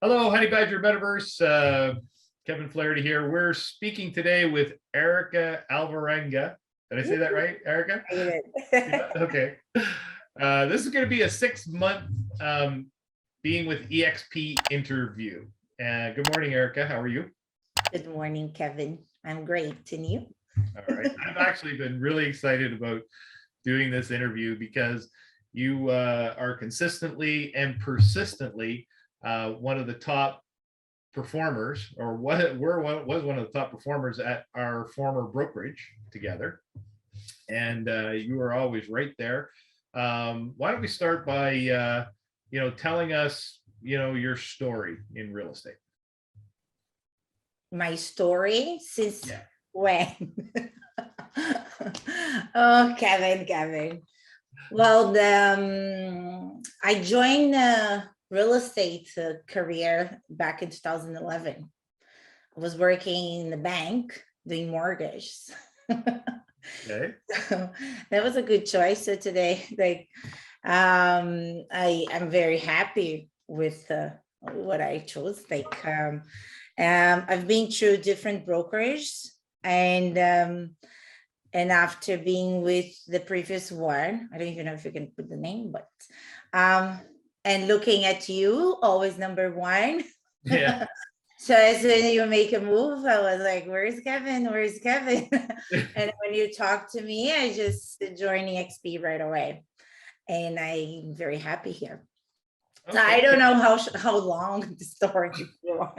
Hello, Honey Badger Metaverse. Kevin Flaherty here. We're speaking today with Erika Alvarenga. Did I say that right, Erika? I did. Yeah, okay. This is going to be a 6-month being with eXp interview. Good morning, Erika. How are you? Good morning, Kevin. I'm great. And you? All right. I've actually been really excited about doing this interview because you are consistently and persistently one of the top performers, or was one of the top performers at our former brokerage together, and you are always right there. Why don't we start by telling us your story in real estate? My story since Yeah. when? Oh, Kevin. Well, I joined real estate career back in 2011. I was working in the bank doing mortgages. Okay. So that was a good choice. So today, I'm very happy with what I chose. I've been through different brokerages, and after being with the previous one, I don't even know if you can put the name, but and looking at you, always number one. Yeah. So as soon as you make a move, I was like, where's Kevin? Where's Kevin? And when you talk to me, I just joined eXp right away. And I'm very happy here. Okay. So I don't know how long the story is. All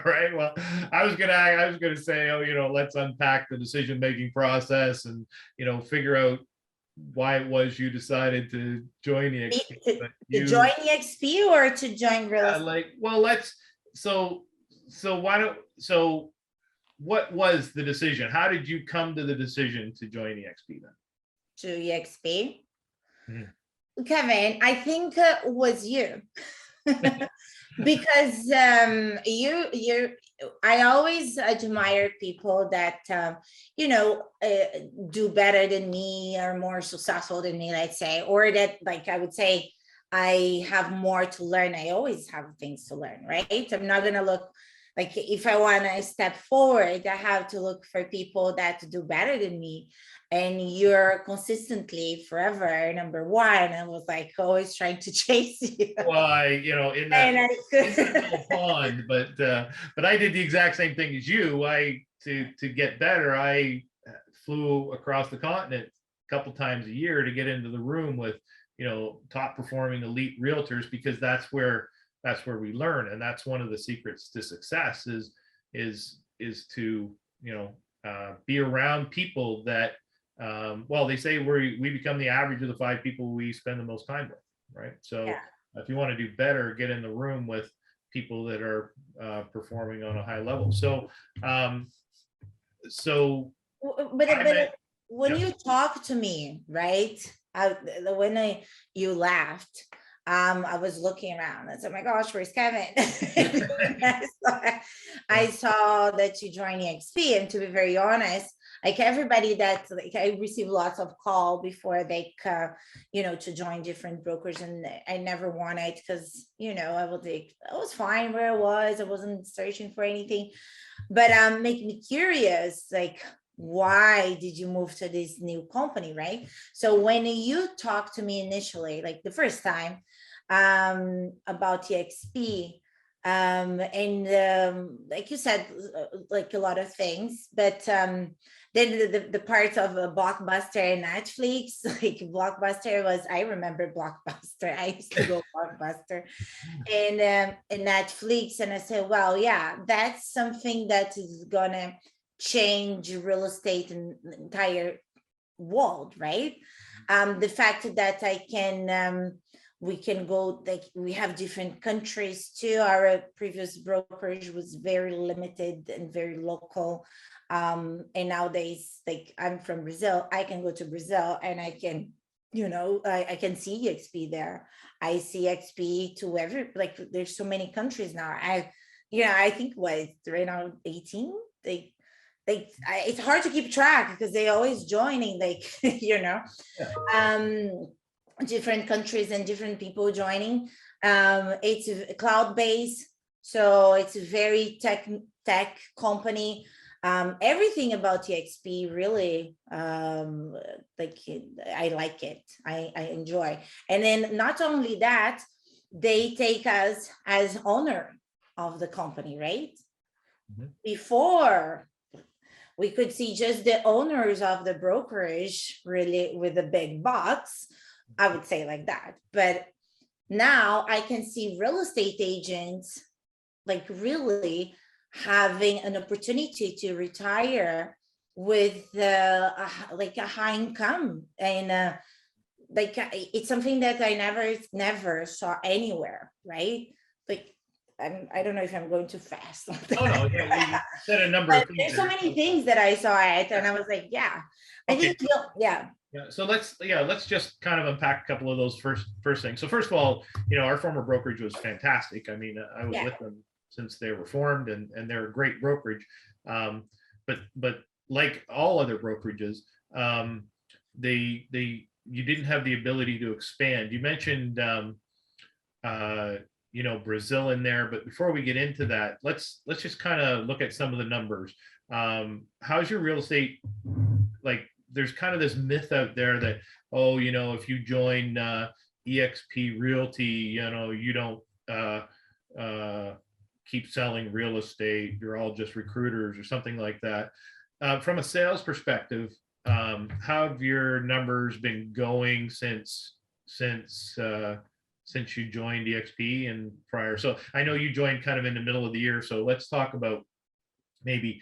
right. Well, I was gonna say, let's unpack the decision-making process and figure out why it was you decided to join eXp. To join eXp or to join real estate? What was the decision? How did you come to the decision to join eXp then? To eXp? Mm-hmm. Kevin, I think was you. Because I always admire people that do better than me, or more successful than me, let's say, or that, like, I would say I have more to learn. I always have things to learn, right? I'm not gonna look like, if I want to step forward, I have to look for people that do better than me. And you're consistently forever number one. I was like always trying to chase you. Well, in that pond, but I did the exact same thing as you. To get better, I flew across the continent a couple times a year to get into the room with top performing elite realtors, because that's where we learn, and that's one of the secrets to success is to be around people that they say we become the average of the 5 people we spend the most time with, right? So yeah. If you want to do better, get in the room with people that are performing on a high level. When you talk to me, right, you laughed, I was looking around and said, oh my gosh, where's Kevin? I saw that you joined eXp, and to be very honest, like everybody that, like, I received lots of call before they to join different brokers, and I never wanted, because I was fine where I was. I wasn't searching for anything, but make me curious, like, why did you move to this new company, right? So when you talked to me initially, like the first time, about eXp, like you said, like a lot of things, but then the parts of Blockbuster and Netflix, like Blockbuster was, I remember Blockbuster. I used to go Blockbuster and Netflix, and I said, well, yeah, that's something that is gonna change real estate in the entire world, right? The fact that we can go, like, we have different countries too. Our previous brokerage was very limited and very local, and nowadays, like, I'm from Brazil, I can go to Brazil and I can I can see eXp there. I see eXp to like, there's so many countries now. I think right now 18. It's hard to keep track because they always joining, like, Yeah. different countries and different people joining. It's cloud-based, so it's a very tech company. Everything about eXp really, like I like it. I enjoy. And then not only that, they take us as owner of the company, right? Before, we could see just the owners of the brokerage really with the big bucks, I would say like that. But now I can see real estate agents like really having an opportunity to retire with like a high income, and like it's something that I never saw anywhere, right? Like I don't know if I'm going too fast. Oh no, yeah, you said a number of things. There's so many things that I saw it, and I was like, yeah, I think, yeah. Yeah, so let's just kind of unpack a couple of those first things. So first of all, our former brokerage was fantastic. I mean, I was with them since they were formed, and they're a great brokerage. But like all other brokerages, you didn't have the ability to expand. You mentioned Brazil in there, but before we get into that, let's just kind of look at some of the numbers. How's your real estate? Like, there's kind of this myth out there that, if you join eXp Realty, you don't keep selling real estate. You're all just recruiters or something like that. From a sales perspective, how have your numbers been going since you joined eXp and prior? So I know you joined kind of in the middle of the year. So let's talk about maybe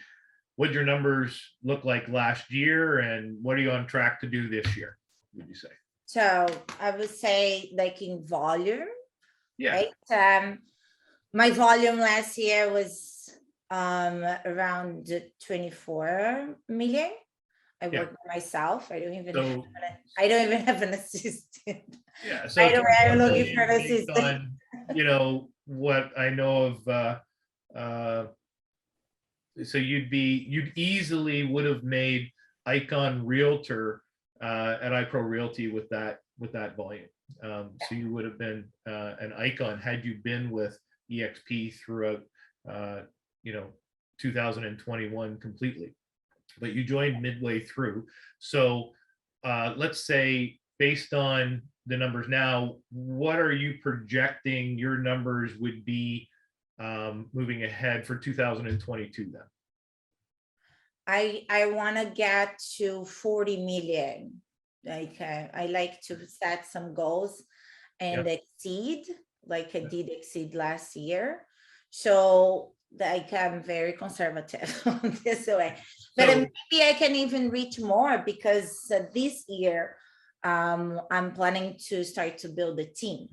what your numbers look like last year, and what are you on track to do this year, would you say? So I would say like in volume, yeah. Right? My volume last year was around 24 million. I work by myself. I don't even have an assistant. Yeah. So I'm looking for an assistant. What I know of, so you'd easily would have made Icon Realtor at iPro Realty with that volume. So you would have been an icon had you been with eXp throughout 2021 completely. But you joined midway through. So let's say, based on the numbers now, what are you projecting your numbers would be moving ahead for 2022 then? I want to get to 40 million. Like I like to set some goals and exceed, like I did exceed last year. So like I'm very conservative on this way, but maybe I can even reach more, because this year I'm planning to start to build a team.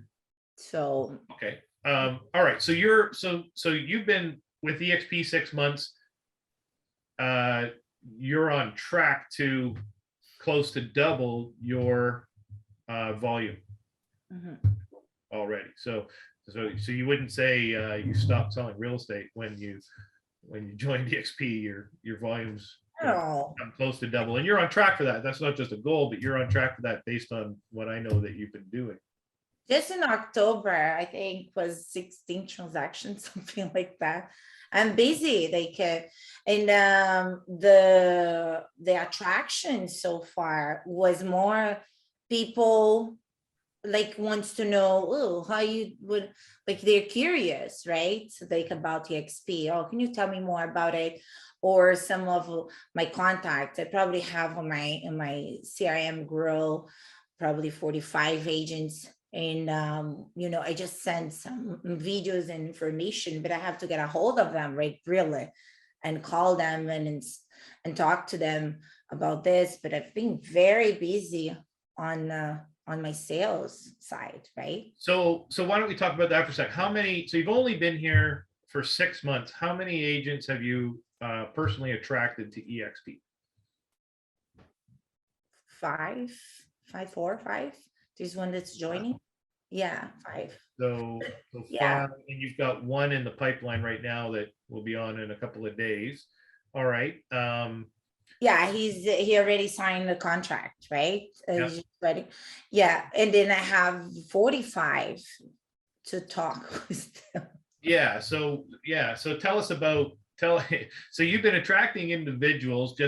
So okay. All right. So you've been with eXp 6 months. You're on track to close to double your volume already. So you wouldn't say you stopped selling real estate when you joined eXp. Your volumes come close to double, and you're on track for that. That's not just a goal, but you're on track for that based on what I know that you've been doing. Just in October, I think was 16 transactions, something like that. I'm busy, like, and the attraction so far was more people like wants to know, how you would, like, they're curious, right? So like about eXp. Oh, can you tell me more about it? Or some of my contacts I probably have on my CRM grow, probably 45 agents. And, I just send some videos and information, but I have to get a hold of them, right? Really, and call them and talk to them about this. But I've been very busy on my sales side, right? So why don't we talk about that for a sec? So you've only been here for 6 months. How many agents have you personally attracted to eXp? 5. There's one that's joining. Yeah, 5. So 5, and you've got one in the pipeline right now that will be on in a couple of days. All right. Yeah, he already signed the contract, right? He's just ready. Yeah, and then I have 45 to talk with them. Yeah. So tell us about, so you've been attracting individuals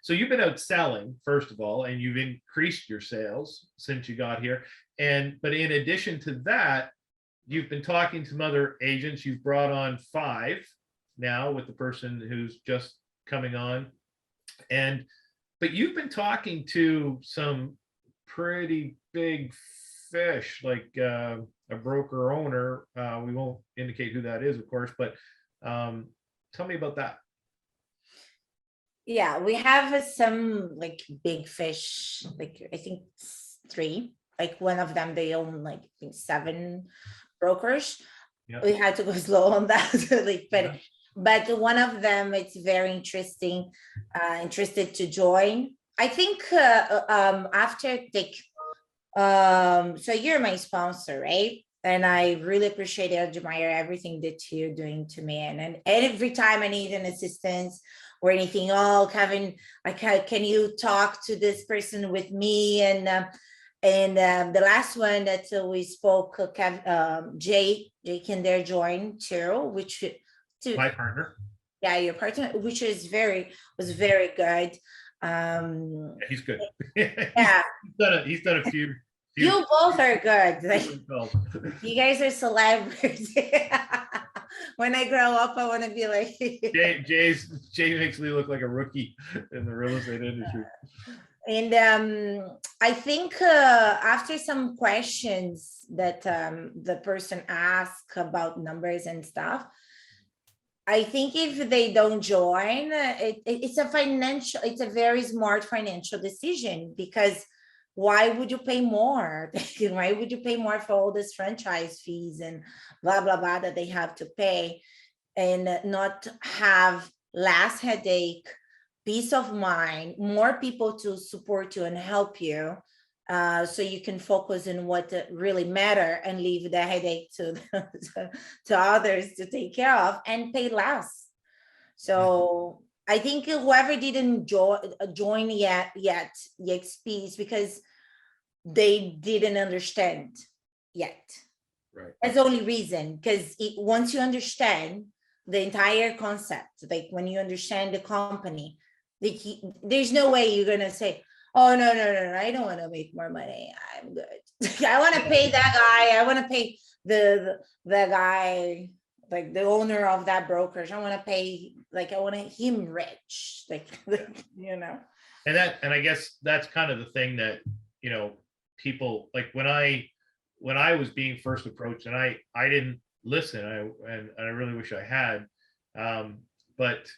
so you've been out selling, first of all, and you've increased your sales since you got here. But in addition to that, you've been talking to some other agents. You've brought on 5 now with the person who's just coming on. But you've been talking to some pretty big fish, like a broker owner. We won't indicate who that is, of course, but tell me about that. Yeah, we have some like big fish, like I think 3. Like one of them, they own like I think 7 brokers. Yeah. We had to go slow on that. Like, Yeah. but one of them, it's very interesting, interested to join. I think after like, so you're my sponsor, right? And I really appreciate and admire everything that you're doing to me. And every time I need an assistance or anything, oh, Kevin, like, can you talk to this person with me? And the last one that we spoke, Jay can there join too, which My partner. Yeah, your partner, which was very good. He's good. Yeah, he's done a few. You both are good. Like, you guys are celebrities. When I grow up, I want to be like Jay makes me look like a rookie in the real estate industry. And I think after some questions that the person asked about numbers and stuff, I think if they don't join, it's a very smart financial decision, because why would you pay more? Why would you pay more for all this franchise fees and blah, blah, blah that they have to pay, and not have less headache, peace of mind, more people to support you and help you, so you can focus on what really matter and leave the headache to others to take care of and pay less. So I think whoever didn't join yet eXp is because they didn't understand yet. Right. That's the only reason, because once you understand the entire concept, like when you understand the company, there's no way you're gonna say, oh, no, I don't want to make more money, I'm good. I want to pay that guy, I want to pay the guy, like the owner of that brokerage, I want to pay, like I want him rich, like you know. And I guess that's kind of the thing that, you know, people like when I was being first approached, and I didn't listen, and I really wish I had, but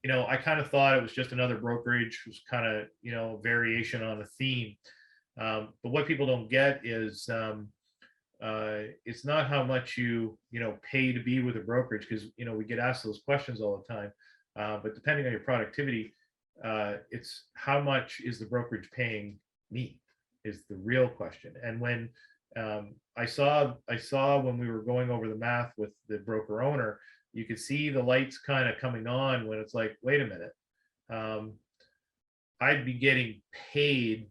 you know, I kind of thought it was just another brokerage, was kind of, you know, variation on a theme. But what people don't get is it's not how much you pay to be with a brokerage, because you know we get asked those questions all the time. But depending on your productivity, it's how much is the brokerage paying me is the real question. And when I saw when we were going over the math with the broker owner, you could see the lights kind of coming on when it's like, wait a minute, I'd be getting paid,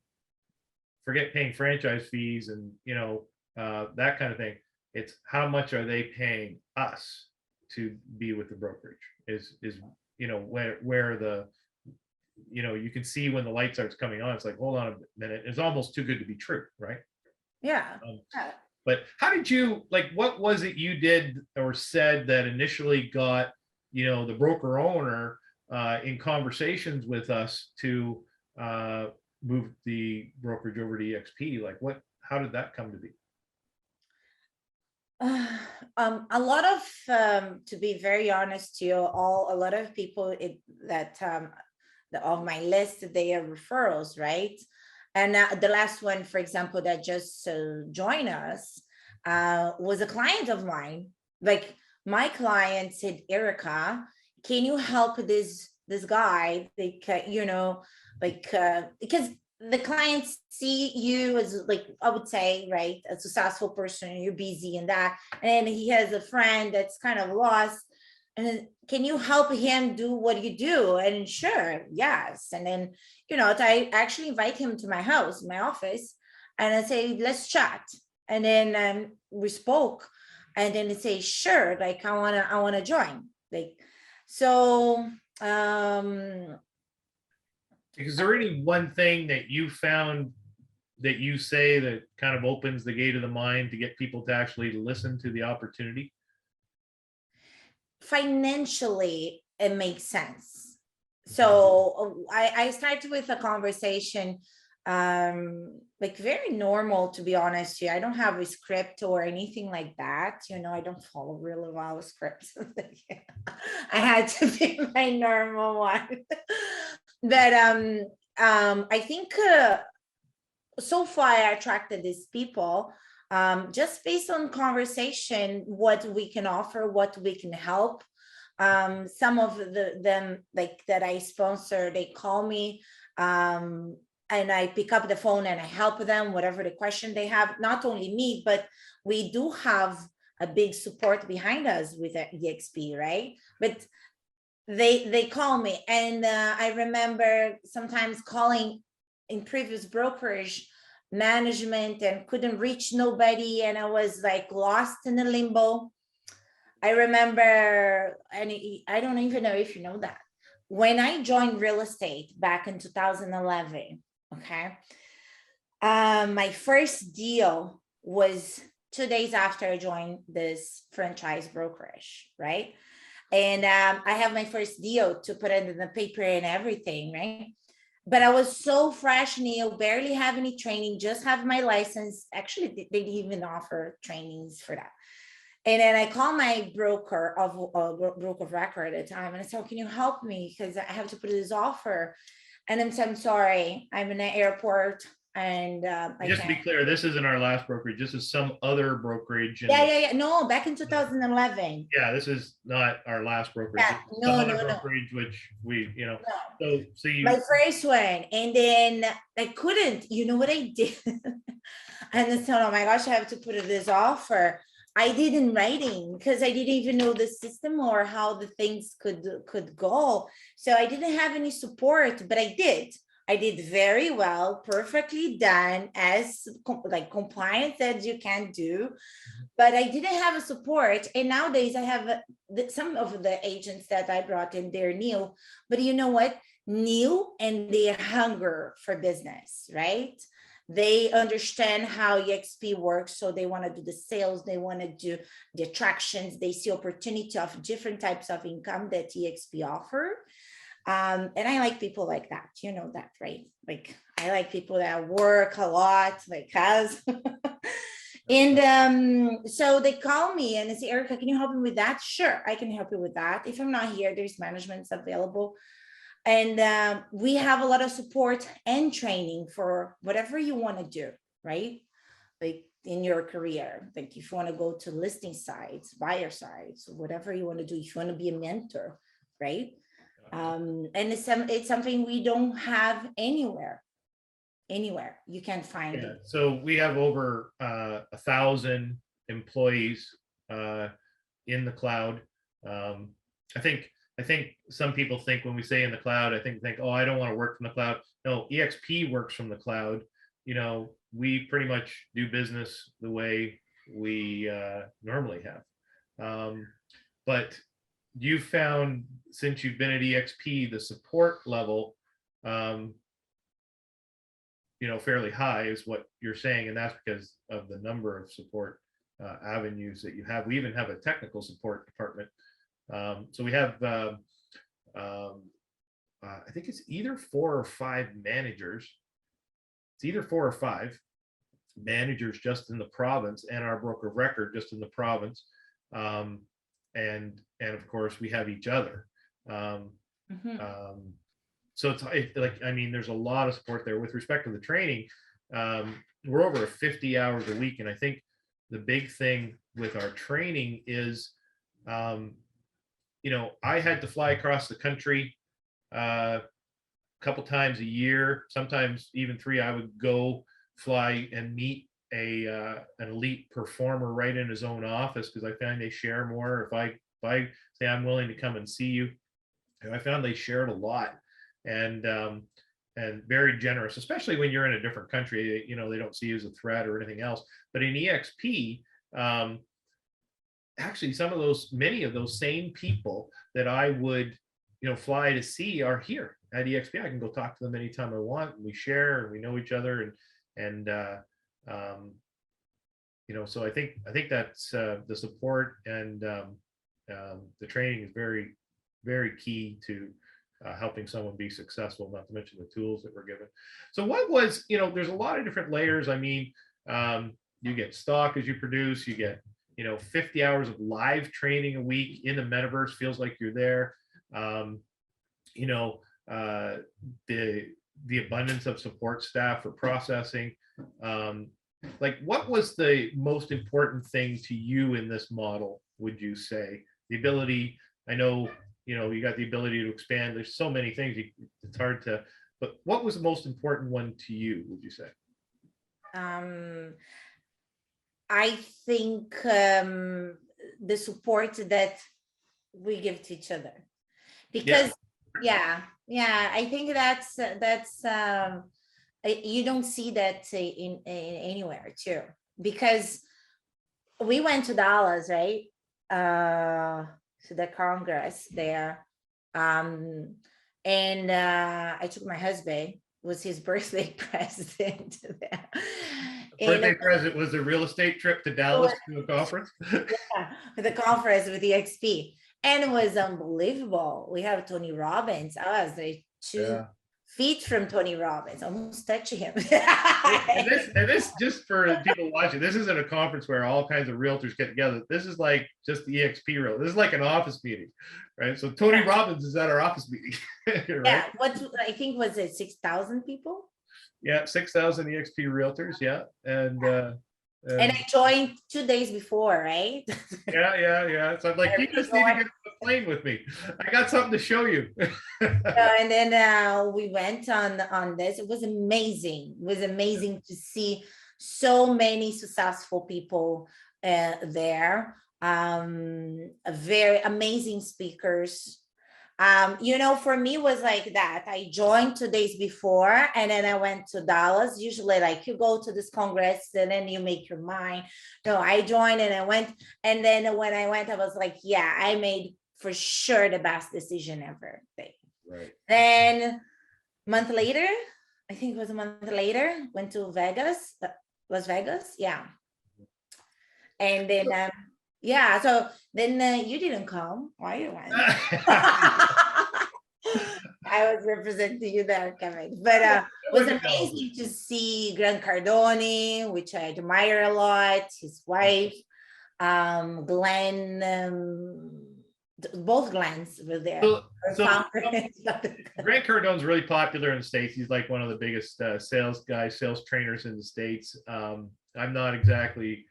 forget paying franchise fees and that kind of thing. It's how much are they paying us to be with the brokerage is where the you can see when the light starts coming on, it's like, hold on a minute, it's almost too good to be true, right? Yeah. But how did you, like, what was it you did or said that initially got the broker owner in conversations with us to move the brokerage over to eXp? Like, how did that come to be? A lot of to be very honest to you, a lot of people of my list, they are referrals, right? And the last one, for example, that just joined us was a client of mine. Like, my client said, Erika, can you help this guy? Because the clients see you as, like, I would say, right, a successful person, you're busy and that, and he has a friend that's kind of lost, and then, can you help him do what you do? And sure, yes. And then I actually invite him to my house, my office, and I say, let's chat. And then we spoke And then they say, sure, like I wanna join. Like, so Is there any one thing that you found that you say that kind of opens the gate of the mind to get people to actually listen to the opportunity? financially, it makes sense. So I started with a conversation, like very normal, to be honest with you. I don't have a script or anything like that. I don't follow really well scripts. I had to be my normal one. But I think so far I attracted these people just based on conversation, what we can offer, what we can help. Some of them like that I sponsor, they call me and I pick up the phone and I help them, whatever the question they have. Not only me, but we do have a big support behind us with eXp, right? But they call me, and I remember sometimes calling in previous brokerage management and couldn't reach nobody, and I was like lost in the limbo. I remember, and I don't even know if you know that, when I joined real estate back in 2011, okay, my first deal was 2 days after I joined this franchise brokerage, right? And I have my first deal to put it in the paper and everything, right? But I was so fresh, new, barely have any training, just have my license. Actually, they didn't even offer trainings for that. And then I called my broker of record at the time, and I said, oh, can you help me? Because I have to put this offer. And then said, I'm sorry, I'm in the airport. And I Just to be can't. clear, this isn't our last brokerage. This is some other brokerage. Yeah. No, back in 2011. Yeah, this is not our last brokerage. Yeah, This is some no, other no, no. brokerage, which we, No. so you. My first one, and then I couldn't. You know what I did? And I said, oh my gosh, I have to put this offer. I did in writing because I didn't even know the system or how the things could go. So I didn't have any support, but I did. I did very well, perfectly done, as like compliant as you can do. But I didn't have a support. And nowadays I have some of the agents that I brought in, they're new, but you know what? New, and their hunger for business, right? They understand how eXp works, so they want to do the sales, they want to do the attractions, they see opportunity of different types of income that eXp offer. And I like people like that, you know that, right? Like I like people that work a lot, like us. And so they call me and they say, Erika, can you help me with that? Sure, I can help you with that. If I'm not here, there's managements available. And we have a lot of support and training for whatever you want to do, right? Like in your career, like if you want to go to listing sites, buyer sites, whatever you want to do, if you want to be a mentor, right? And it's something we don't have anywhere you can find it. So we have over 1,000 employees in the cloud. I think some people think when we say in the cloud, I think, oh, I don't want to work from the cloud. No, eXp works from the cloud. We pretty much do business the way we normally have. But you found, since you've been at eXp, the support level fairly high is what you're saying, and that's because of the number of support avenues that you have. We even have a technical support department. So we have I think it's either 4 or 5 managers. It's either 4 or 5 managers just in the province, and our broker of record just in the province. And of course we have each other. So it's like, I mean, there's a lot of support there. With respect to the training, we're over 50 hours a week. And I think the big thing with our training is, I had to fly across the country a couple times a year, sometimes even 3. I would go fly and meet an elite performer right in his own office, because I find they share more. If I say I'm willing to come and see you, I found they shared a lot. And very generous, especially when you're in a different country. They don't see you as a threat or anything else. But in eXp, actually many of those same people that I would, fly to see are here at eXp. I can go talk to them anytime I want. We share and we know each other, and so I think that's the support and the training is very, very key to helping someone be successful, not to mention the tools that we're given. So what was, there's a lot of different layers. I mean, you get stock as you produce, you get, 50 hours of live training a week in the metaverse, feels like you're there. The abundance of support staff for processing. Like, what was the most important thing to you in this model, would you say? The ability, I know, you got the ability to expand. There's so many things, it's hard to, but what was the most important one to you, would you say? I think the support that we give to each other, because yeah, I think that's you don't see that in anywhere too, because we went to Dallas, right? To the Congress there. And I took my husband, was his birthday present there. Birthday present was a real estate trip to Dallas to a conference. Yeah, the conference with EXP. And it was unbelievable. We have Tony Robbins. I was like 2 feet from Tony Robbins, almost touching him. and this, just for people watching, this isn't a conference where all kinds of realtors get together. This is like just the eXp Real. This is like an office meeting, right? So Tony Robbins is at our office meeting. Right? Yeah, I think was it 6,000 people? Yeah, 6,000 eXp Realtors. Yeah, and I joined 2 days before, right? Yeah. So I'm like, you just need to get on the plane with me. I got something to show you. And then we went on this. It was amazing. It was amazing to see so many successful people there. Very amazing speakers. For me, it was like that. I joined 2 days before, and then I went to Dallas. Usually, like, you go to this congress and then you make your mind. No, I joined and I went. And then when I went, I was like, yeah, I made for sure the best decision ever. Right. Then a month later, I think it was a month later, went to Vegas, Las Vegas. Yeah. And then, so then you didn't come. Why you went? I was representing you there, Kevin. But it was amazing to see Grant Cardone, which I admire a lot, his wife, Glenn, both Glens were there. So Grant Cardone's really popular in the States. He's like one of the biggest sales trainers in the States. I'm not exactly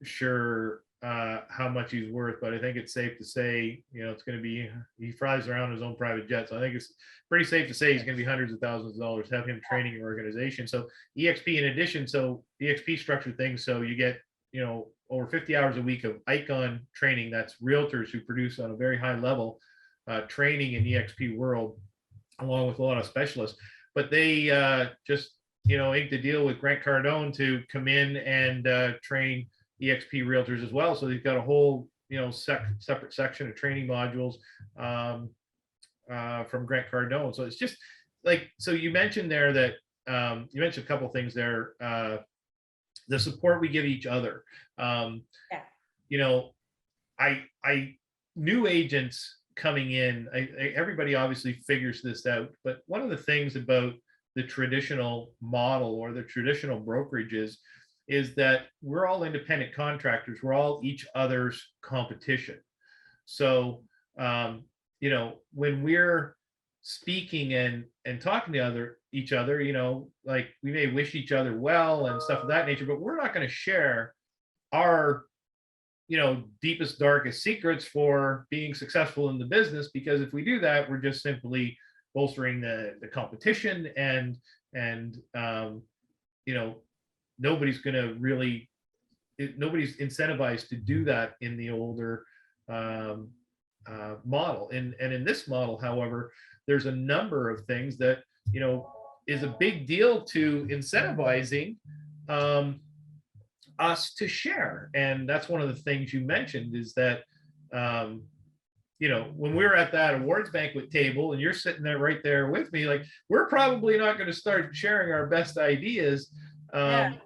sure how much he's worth, but I think it's safe to say, it's going to be, he flies around his own private jet. So I think it's pretty safe to say he's going to be hundreds of thousands of dollars, have him training your organization. So eXp, in addition, eXp structured things. So you get, over 50 hours a week of icon training. That's realtors who produce on a very high level training in eXp world, along with a lot of specialists. But they just, inked a deal with Grant Cardone to come in and train eXp Realtors as well. So they've got a whole, separate section of training modules from Grant Cardone. So it's just like, so you mentioned there that you mentioned a couple of things there. The support we give each other. I new agents coming in, everybody obviously figures this out, but one of the things about the traditional model or the traditional brokerages is that we're all independent contractors. We're all each other's competition. So, when we're speaking and talking to each other, like, we may wish each other well and stuff of that nature, but we're not going to share our, deepest, darkest secrets for being successful in the business, because if we do that, we're just simply bolstering the competition, and nobody's going to really, nobody's incentivized to do that in the older model. And in this model, however, there's a number of things that, is a big deal to incentivizing us to share. And that's one of the things you mentioned is that, you know, when we were at that awards banquet table and you're sitting there right there with me, like, we're probably not going to start sharing our best ideas to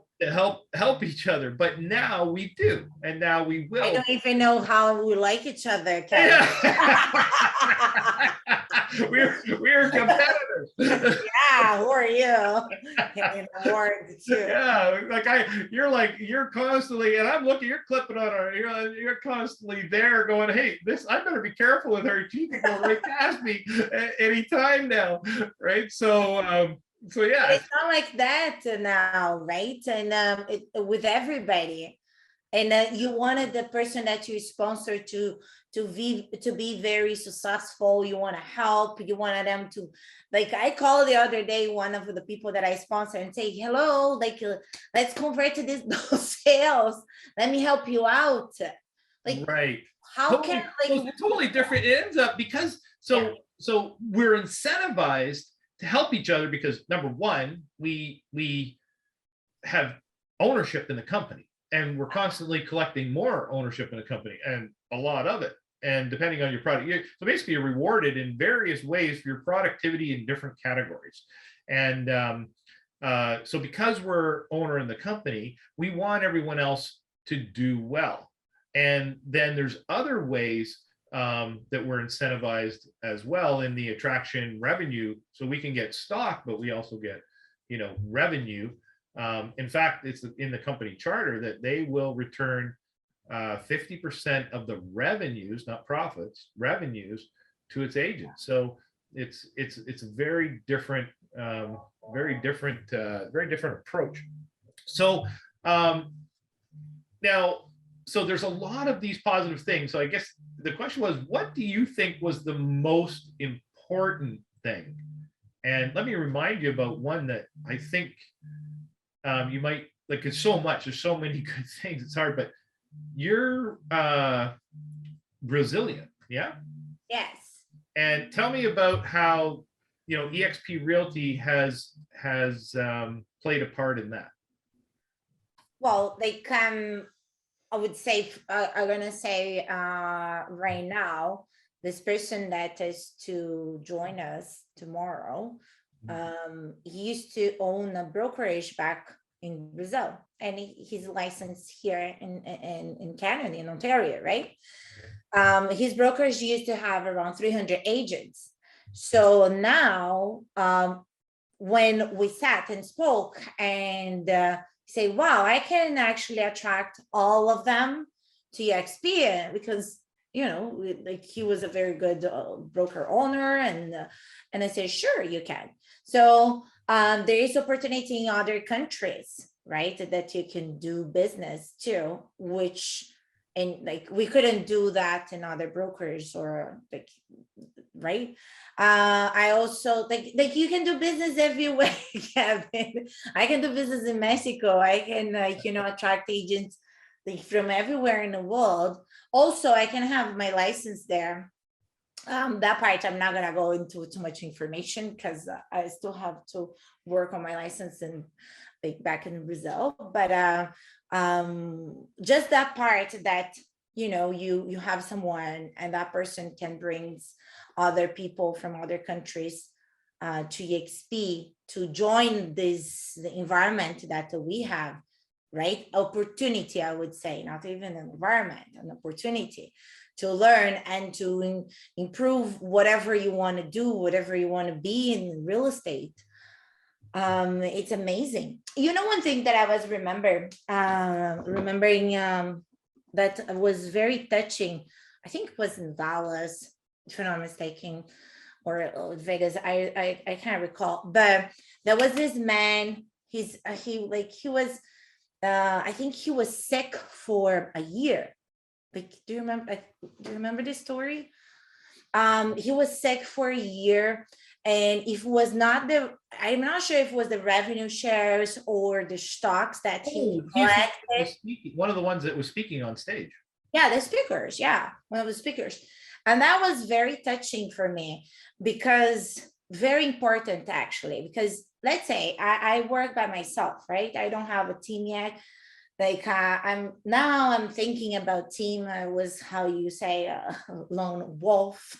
help each other, but now we do, and now we will. I don't even know how we like each other, Kevin. we're competitors. Yeah, who are you? Getting awards too. Yeah, like you're constantly, and I'm looking, you're clipping on our, you're constantly there going, hey, this, I better be careful with her. She can go right past me anytime now, right? So yeah, it's not like that now, right? And with everybody, and you wanted the person that you sponsor to be very successful. You want to help. You wanted them to, like, I called the other day one of the people that I sponsor and say, hello, like, let's convert to this those sales. Let me help you out. Like, right? How totally, can, like, it's totally different? It ends up because so we're incentivized to help each other because, number one, we have ownership in the company, and we're constantly collecting more ownership in the company, and a lot of it. And depending on your product, so basically you're rewarded in various ways for your productivity in different categories. And so because we're owner in the company, we want everyone else to do well. And then there's other ways that we're incentivized as well in the attraction revenue. So we can get stock, but we also get, you know, revenue. In fact, it's in the company charter that they will return 50% of the revenues, not profits, revenues, to its agents. So it's a very different approach. So now, so there's a lot of these positive things. So I guess the question was, what do you think was the most important thing? And let me remind you about one that I think you might like. It's so much, there's so many good things, it's hard, but you're Brazilian, yeah? yes. And tell me about how, you know, eXp Realty has played a part in that. Well, they come, I would say, I'm gonna say right now, this person that is to join us tomorrow, he used to own a brokerage back in Brazil, and he's licensed here in Canada, in Ontario, right? His brokerage used to have around 300 agents. So now, when we sat and spoke and say, wow, I can actually attract all of them to eXp, because, you know, like, he was a very good broker owner, and I said, sure, you can. So there is opportunity in other countries, right, that you can do business too, which, and like, we couldn't do that in other brokers, or like, right? I also like you can do business everywhere, Kevin. I can do business in Mexico. I can, like, you know, attract agents like from everywhere in the world. Also, I can have my license there. That part I'm not gonna go into too much information, because I still have to work on my license and like back in Brazil. But just that part that, you know, you have someone and that person can bring other people from other countries to eXp to join this the environment that we have, right? Opportunity, I would say, not even an environment, an opportunity to learn and to improve whatever you want to do, whatever you want to be in real estate. It's amazing. You know, one thing that I was remembering that was very touching, I think it was in Dallas, if I'm not mistaken, or Vegas, I can't recall, but there was this man, he was I think he was sick for a year. Like, do you remember this story? He was sick for a year, and if it was not I'm not sure if it was the revenue shares or the stocks that he collected. One of the ones that was speaking on stage. Yeah, the speakers. Yeah, one of the speakers. And that was very touching for me, because very important, actually, because let's say I work by myself, right? I don't have a team yet. Like I'm thinking about team. I was how you say lone wolf,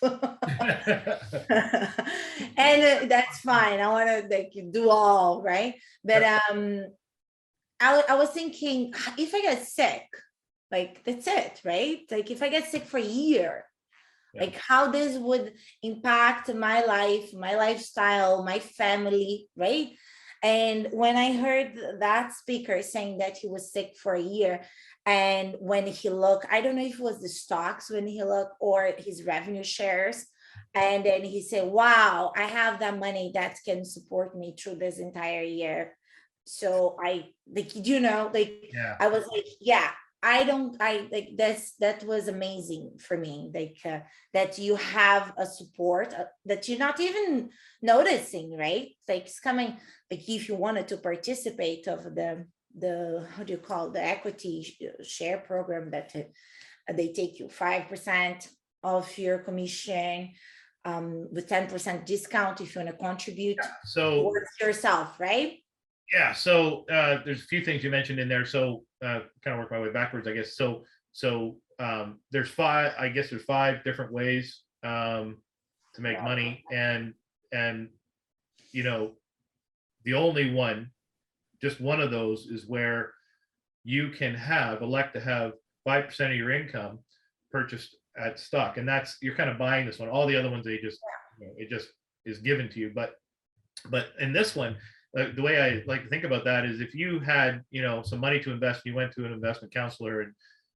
and that's fine. I want to like do all right, but I was thinking if I get sick, like that's it, right? Like if I get sick for a year, like how this would impact my life, my lifestyle, my family, right? And when I heard that speaker saying that he was sick for a year, and when he looked, I don't know if it was the stocks when he looked or his revenue shares, and then he said, wow, I have that money that can support me through this entire year. So I like, like Yeah. I was like, yeah, I like that was amazing for me, like that you have a support that you're not even noticing, right? Like it's coming, like if you wanted to participate of the how do you call the equity share program that they take you 5% of your commission with 10% discount if you want to contribute So towards yourself, right? yeah, so there's a few things you mentioned in there. So kind of work my way backwards, I guess. So there's five different ways to make money, and you know the only one, just one of those, is where you can elect to have 5% of your income purchased at stock, and that's, you're kind of buying this one. All the other ones, they just it just is given to you. But in this one, the way I like to think about that is if you had, some money to invest, you went to an investment counselor, and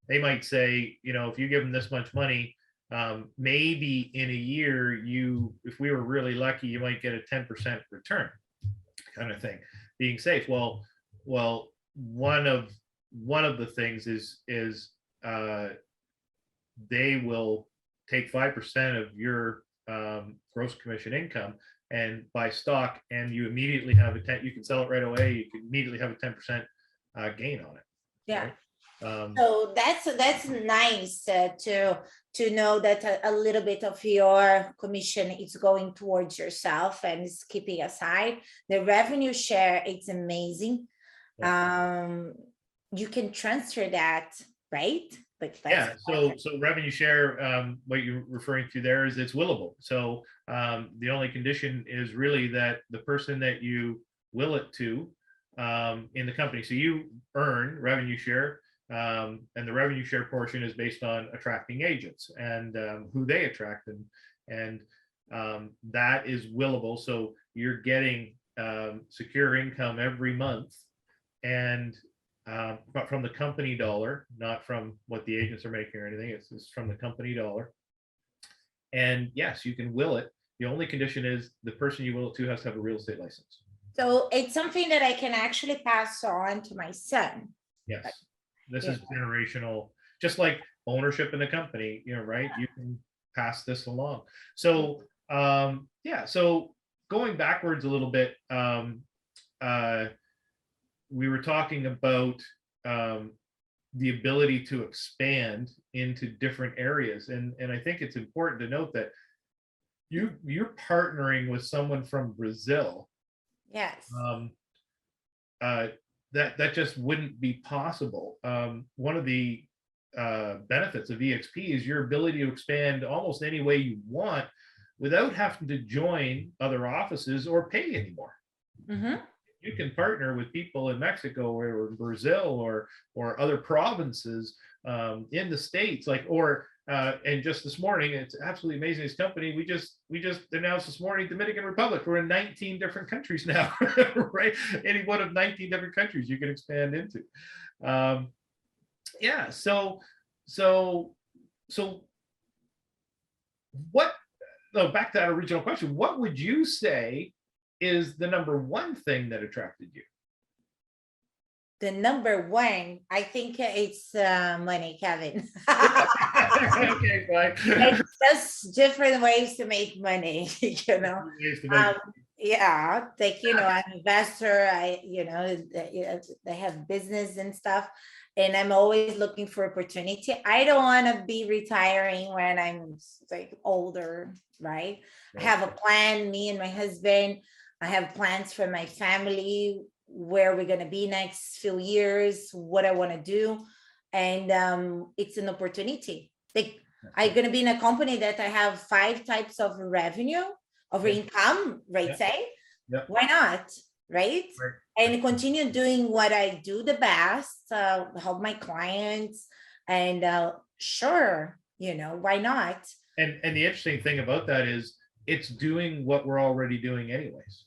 they might say, if you give them this much money, maybe in a year, if we were really lucky, you might get a 10% return, kind of thing, being safe. Well, one of the things is they will take 5% of your gross commission income and buy stock, and you immediately have you can sell it right away. You can immediately have a 10% gain on it. Yeah. Right? So that's nice to know that a little bit of your commission is going towards yourself and is keeping aside. The revenue share, it's amazing. Yeah. You can transfer that, right? Like so revenue share, what you're referring to there is it's willable. So the only condition is really that the person that you will it to in the company, so you earn revenue share, and the revenue share portion is based on attracting agents and who they attract, and that is willable. So you're getting secure income every month, and but from the company dollar, not from what the agents are making or anything. It's from the company dollar. And yes, you can will it. The only condition is the person you will it to has to have a real estate license. So it's something that I can actually pass on to my son. Yes, this is generational, just like ownership in the company, right? You can pass this along. So so going backwards a little bit, we were talking about the ability to expand into different areas, and I think it's important to note that you're partnering with someone from Brazil. Yes. That just wouldn't be possible. One of the benefits of eXp is your ability to expand almost any way you want without having to join other offices or pay anymore. Mm-hmm. You can partner with people in Mexico or Brazil or other provinces in the States, and just this morning, it's absolutely amazing. This company, we just announced this morning, Dominican Republic. We're in 19 different countries now, right? Any one of 19 different countries you can expand into. So what? No, back to that original question. What would you say is the number one thing that attracted you? The number one, I think it's money, Kevin. Okay, fine. It's just different ways to make money, yeah, like I'm an investor. They have business and stuff, and I'm always looking for opportunity. I don't want to be retiring when I'm like older, right? I have a plan, me and my husband. I have plans for my family. where we're going to be next few years, what I want to do. And it's an opportunity. Like, I'm going to be in a company that I have 5 types of revenue, of income, right? Yeah. Say, Yeah. why not? Right? And continue doing what I do the best, help my clients, and sure, why not? And the interesting thing about that is it's doing what we're already doing anyways.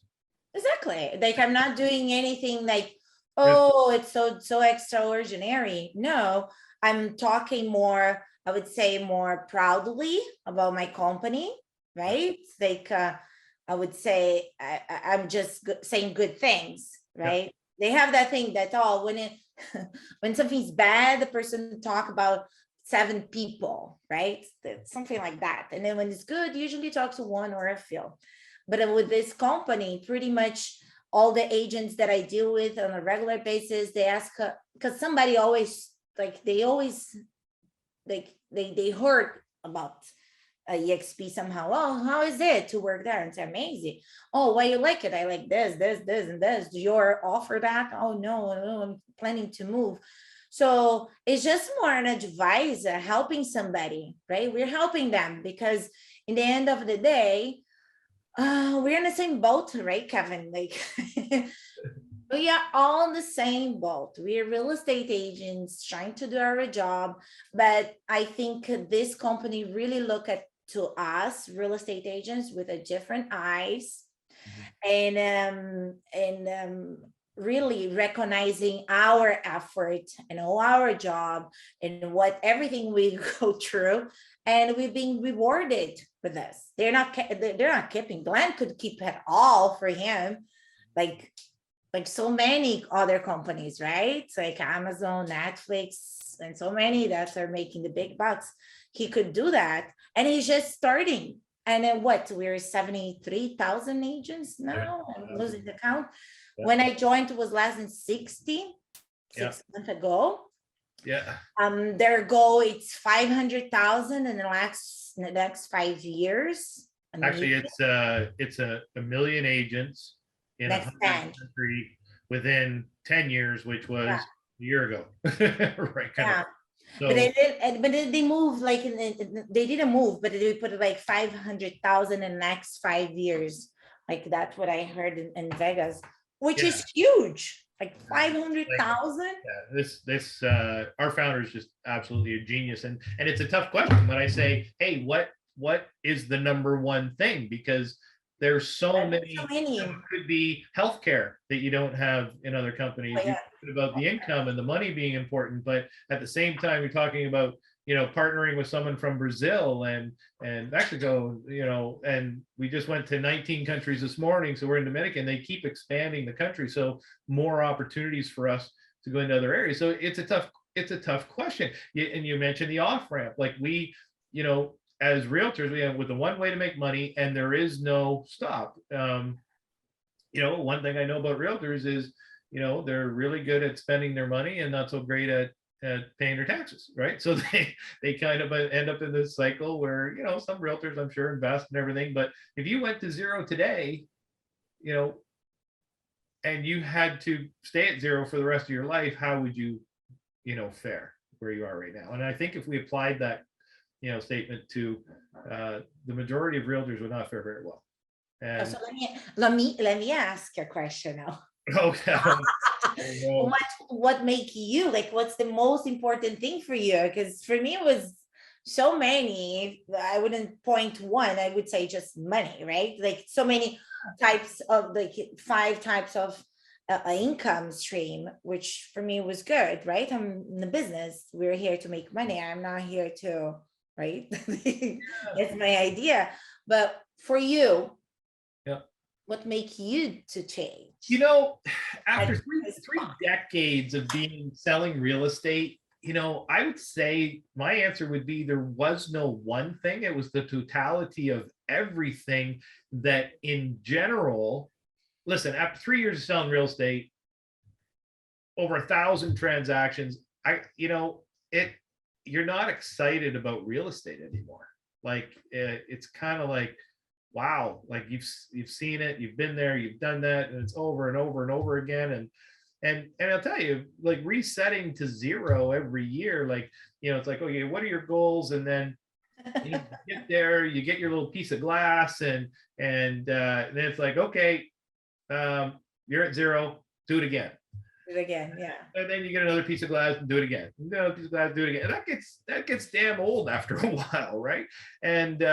Exactly. Like, I'm not doing anything like, oh, it's so extraordinary. No, I'm talking more, I would say, more proudly about my company, right? Like, I would say I'm just saying good things, right? They have that thing that, oh, when something's bad, the person talk about 7 people, right? Something like that. And then when it's good, usually talk to 1 or a few. But with this company, pretty much all the agents that I deal with on a regular basis, they ask, because somebody always, like, they heard about eXp somehow. Oh, how is it to work there? It's amazing. Oh, why you like it? I like this, and this. Do you offer that? Oh, no, I'm planning to move. So it's just more an advisor helping somebody, right? We're helping them because in the end of the day, we're in the same boat, right, Kevin? Like, we are all in the same boat. We are real estate agents trying to do our job, but I think this company really look at to us real estate agents with a different eyes, and really recognizing our effort and all our job and what everything we go through, and we're being rewarded for this. They're not keeping. Glenn could keep it all for him, like so many other companies, right? It's like Amazon, Netflix, and so many that are making the big bucks. He could do that, and he's just starting. And then what? We're 73,000 agents now. I'm losing the count. When I joined, it was less than 60, 6 months ago. Yeah. Their goal is 500,000 in the next 5 years. Actually, it's a million agents in a country within 10 years, which was a year ago. Right. Yeah. So, but they moved, like, they didn't move, but they put like 500,000 in the next 5 years. Like, that's what I heard in Vegas, which is huge. Like 500,000. This our founder is just absolutely a genius, and it's a tough question when I say, hey, what is the number one thing? Because there's so many. It could be healthcare that you don't have in other companies. You're talking about the income and the money being important, but at the same time, you're talking about partnering with someone from Brazil and Mexico, and we just went to 19 countries this morning. So we're in Dominican. They keep expanding the country, so more opportunities for us to go into other areas. So it's a tough question. And you mentioned the off ramp, like we, as realtors, we have with the one way to make money, and there is no stop. One thing I know about realtors is, they're really good at spending their money and not so great at paying their taxes, right? So they kind of end up in this cycle where, some realtors, I'm sure, invest and everything, but if you went to zero today, and you had to stay at zero for the rest of your life, how would you, fare where you are right now? And I think if we applied that, statement to the majority of realtors would not fare very well. And so let me ask a question now. Okay. What make you, like, what's the most important thing for you? Because for me, it was so many. I wouldn't point one. I would say just money, right? Like, so many types of, like, 5 types of income stream, which for me was good, right? I'm in the business. We're here to make money. I'm not here to, right? That's my idea. But for you, what make you to change? After three decades of selling real estate, I would say my answer would be there was no one thing. It was the totality of everything that, in general, listen, after 3 years of selling real estate, over 1,000 transactions, you're not excited about real estate anymore. Like, it's kind of like, wow, like you've seen it, you've been there, you've done that, and it's over and over and over again. And I'll tell you, like resetting to zero every year, like, it's like, okay, what are your goals? And then you get there, you get your little piece of glass, and then it's like, okay, you're at zero, do it again. Do it again, yeah. And then you get another piece of glass and do it again. Another piece of glass, do it again. And that gets damn old after a while, right? And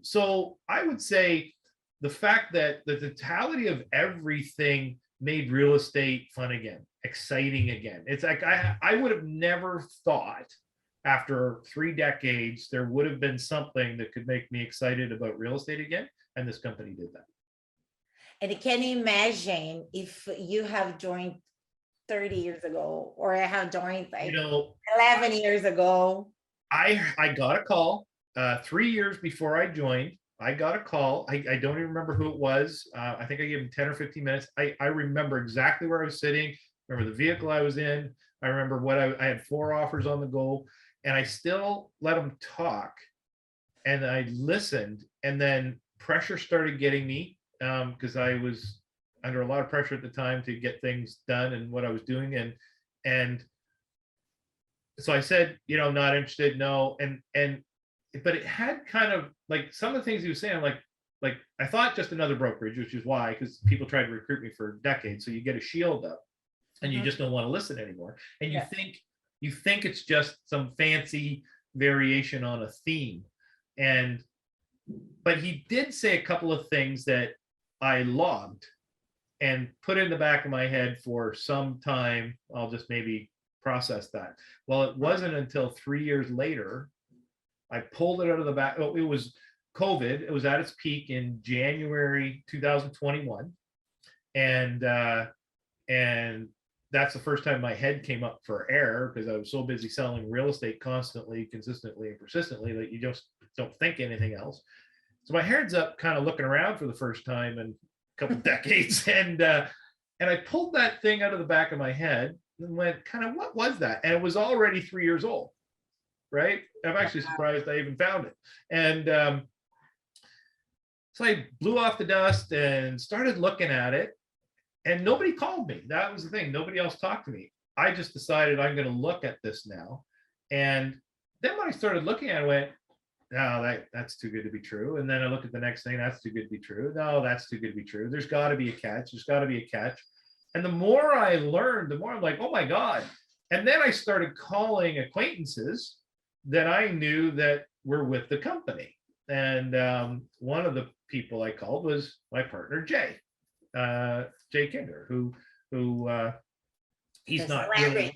so I would say the fact that the totality of everything made real estate fun again, exciting again. It's like I would have never thought after 3 decades there would have been something that could make me excited about real estate again, and this company did that. And can you imagine if you have joined 30 years ago, or I have joined like 11 years ago? I got a call 3 years before I joined. I got a call. I don't even remember who it was. I think I gave him 10 or 15 minutes. I remember exactly where I was sitting, remember the vehicle I was in. I remember what I had 4 offers on the go, and I still let him talk. And I listened, and then pressure started getting me because I was under a lot of pressure at the time to get things done and what I was doing. And so I said, not interested, no. But it had kind of like some of the things he was saying, like I thought just another brokerage, which is why, because people tried to recruit me for decades. So you get a shield up and you just don't want to listen anymore. And you think it's just some fancy variation on a theme. But he did say a couple of things that I logged and put in the back of my head for some time. I'll just maybe process that. Well, it wasn't until 3 years later I pulled it out of the back. Oh, it was COVID. It was at its peak in January 2021, and that's the first time my head came up for air, because I was so busy selling real estate constantly, consistently, and persistently that you just don't think anything else. So my head's up, kind of looking around for the first time in a couple decades, and I pulled that thing out of the back of my head and went, kind of, what was that? And it was already 3 years old. Right? I'm actually surprised I even found it. And so I blew off the dust and started looking at it, and nobody called me. That was the thing. Nobody else talked to me. I just decided I'm going to look at this now. And then when I started looking at it, I went, no, that's too good to be true. And then I look at the next thing, that's too good to be true. No, that's too good to be true. There's got to be a catch. There's got to be a catch. And the more I learned, the more I'm like, oh my God. And then I started calling acquaintances that I knew that were with the company. And one of the people I called was my partner, Jay Kinder, who he's not really,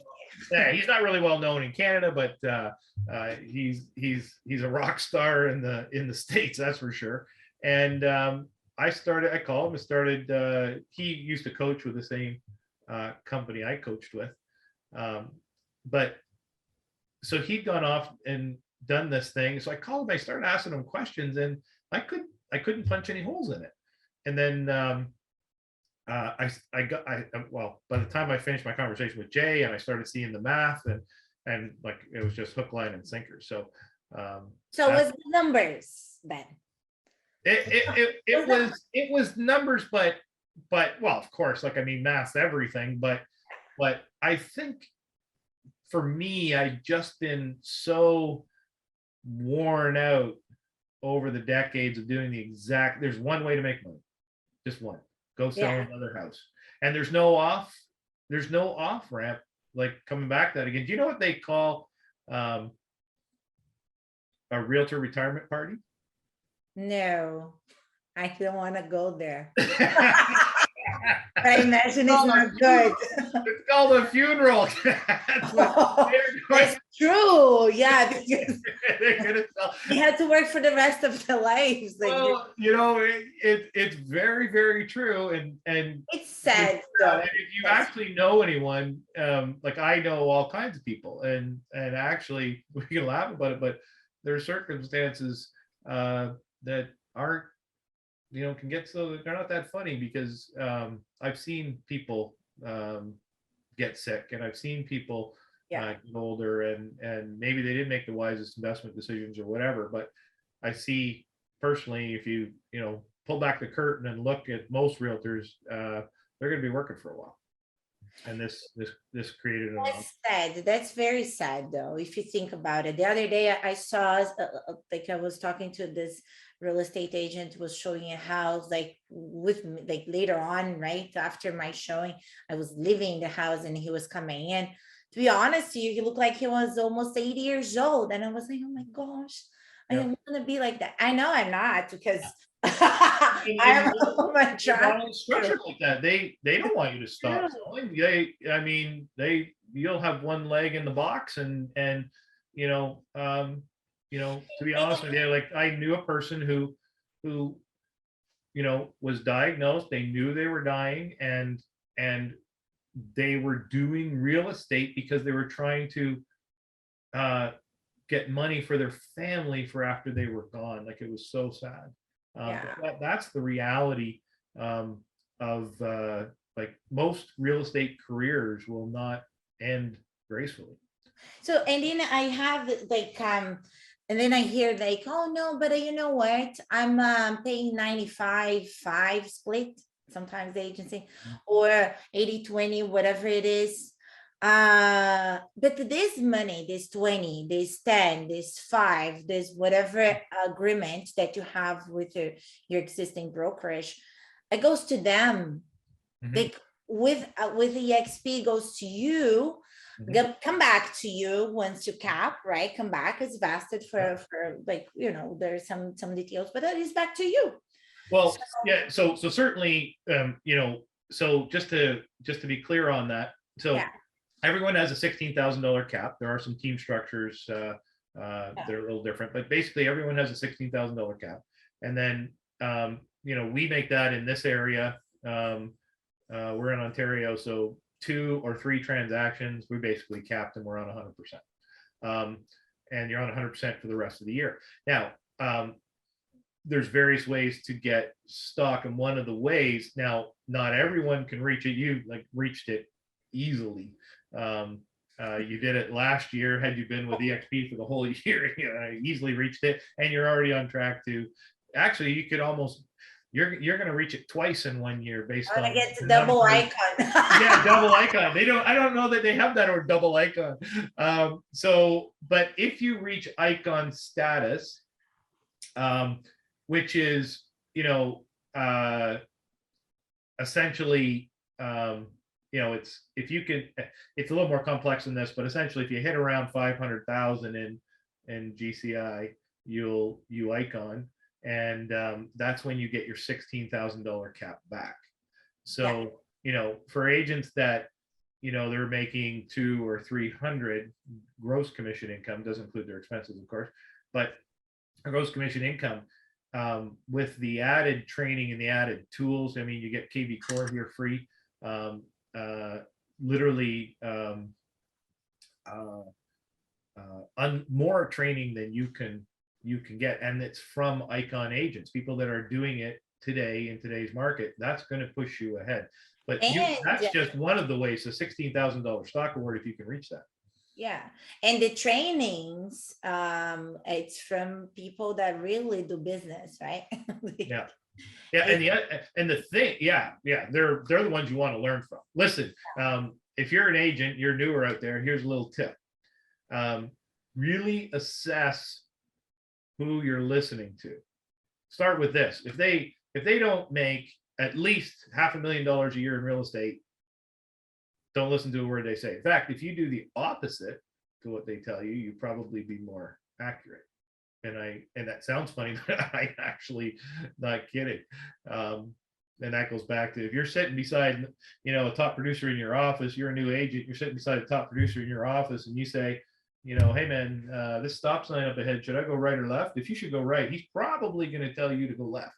he's not really well known in Canada, but he's a rock star in the States, that's for sure. And I called him and started, he used to coach with the same company I coached with. But so he'd gone off and done this thing. So I called him, I started asking him questions, and I couldn't punch any holes in it. And then well, by the time I finished my conversation with Jay and I started seeing the math, and like it was just hook, line, and sinker. So so was the numbers then? It was numbers, but well, of course, like, I mean, math's everything, but I think for me, I've just been so worn out over the decades of doing there's one way to make money, just one, go sell another house. And there's no off ramp, like coming back to that again. Do you know what they call a realtor retirement party? No, I don't want to go there. I imagine it's not good. It's called a funeral. That's true. Yeah, because they had to work for the rest of their lives. Like, well, it's very, very true, and it's sad. If you actually know anyone, like I know all kinds of people, and actually we can laugh about it, but there are circumstances that aren't, can get so they're not that funny, because I've seen people get sick, and I've seen people get older, and maybe they didn't make the wisest investment decisions or whatever, but I see personally, if you pull back the curtain and look at most realtors, they're going to be working for a while. And this created an That's sad. That's very sad, though, if you think about it. The other day I saw, like, I was talking to this real estate agent, was showing a house, like, with me, like, later on, right after my showing, I was leaving the house and he was coming in. To be honest to you, he looked like he was almost 80 years old, and I was like, oh my gosh, I don't want to be like that. I know I'm not, because I'm structured like that. They don't want you to stop selling. You'll have one leg in the box, and to be honest with you, like, I knew a person who was diagnosed. They knew they were dying, and they were doing real estate because they were trying to get money for their family for after they were gone. Like, it was so sad. That's the reality of like, most real estate careers will not end gracefully. So, and then I have, like, and then I hear, like, oh no, but you know what? I'm paying 95/5 split, sometimes the agency, or 80/20, whatever it is. But this money, this 20, this 10, this 5, this whatever agreement that you have with your existing brokerage, it goes to them. Like, with eXp goes to you. Come back to you once you cap, right? Come back, it's vested for like, there's some details, but that is back to you. Well, so certainly, so just to be clear on that, so everyone has a $16,000 cap. There are some team structures that are a little different, but basically everyone has a $16,000 cap. And then we make that in this area. We're in Ontario, so 2 or 3 transactions, we basically capped, and we're on 100%. And you're on 100% for the rest of the year. Now, there's various ways to get stock, and one of the ways, now, not everyone can reach it. You reached it easily. You did it last year. Had you been with eXp for the whole year, you easily reached it, and you're already on track to. Actually, you could almost. You're going to reach it twice in 1 year based on. I get the double icon. Double icon. They don't. I don't know that they have that, or double icon. But if you reach icon status, which is essentially it's, if you can, it's a little more complex than this, but essentially if you hit around 500,000 in GCI, you icon. And that's when you get your $16,000 cap back. So, for agents that, they're making 200 or 300 gross commission income, doesn't include their expenses, of course, but a gross commission income, with the added training and the added tools, you get KV Core here free, literally more training than you can get, and it's from icon agents, people that are doing it today in today's market. That's going to push you ahead. But that's just one of the ways. So $16,000 stock award, if you can reach that. And the trainings, it's from people that really do business, right? And the thing, they're the ones you want to learn from. Listen, if you're an agent, you're newer out there, here's a little tip. Really assess who you're listening to. Start with this. If they don't make at least $500,000 a year in real estate, don't listen to a word they say. In fact, if you do the opposite to what they tell you, you probably be more accurate. And that sounds funny, but I actually not kidding. And that goes back to, if you're sitting beside, a top producer in your office, you're a new agent, you're sitting beside a top producer in your office, and you say, hey man, this stop sign up ahead, should I go right or left? If you should go right, he's probably going to tell you to go left,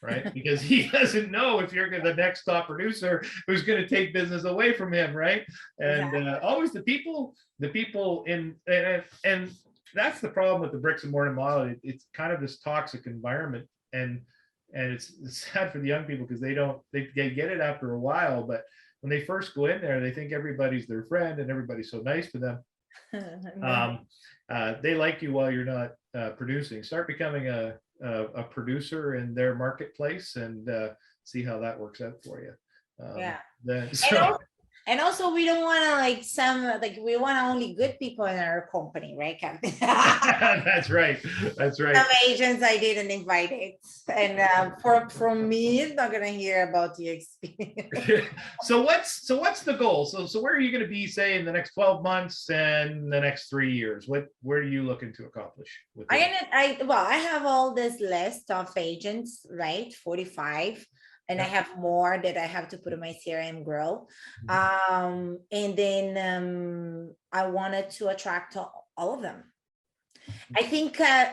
right? Because he doesn't know if you're the next top producer who's going to take business away from him, right? And always the people in, and that's the problem with the bricks and mortar model. It's kind of this toxic environment, and it's sad for the young people, because they get it after a while, but when they first go in there, they think everybody's their friend and everybody's so nice to them. They like you while you're not producing. Start becoming a a producer in their marketplace and see how that works out for you. Yeah. Then, And, so, and also we don't want to we want only good people in our company, right, Kevin? that's right. That's right. Some agents I didn't invite it, and from me, it's not gonna hear about the experience. So what's the goal? So where are you going to be, say, in the next 12 months and the next 3 years? Where are you looking to accomplish with this? I have all this list of agents, right? 45. And I have more that I have to put in my CRM grow. And then I wanted to attract all of them. I think I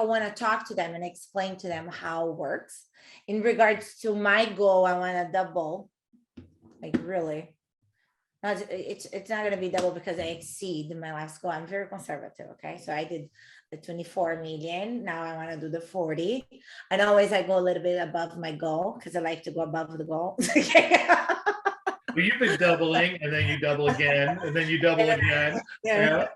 want to talk to them and explain to them how it works. In regards to my goal, I want to double, like really. It's not going to be double because I exceed my last goal. I'm very conservative. Okay. So I did the 24 million. Now I want to do the 40. And always I go a little bit above my goal because I like to go above the goal. Well, you've been doubling and then you double again and then you double again. Yeah.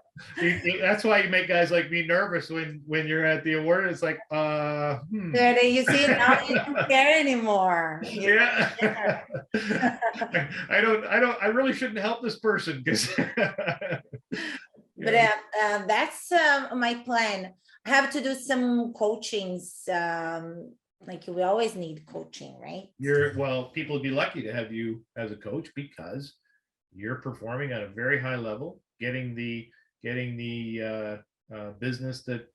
That's why you make guys like me nervous when you're at the award. It's like, Yeah, you see, now you don't care anymore. Yeah. I really shouldn't help this person because. But that's my plan. I have to do some coachings. Like we always need coaching, right? People would be lucky to have you as a coach because you're performing at a very high level, getting the business that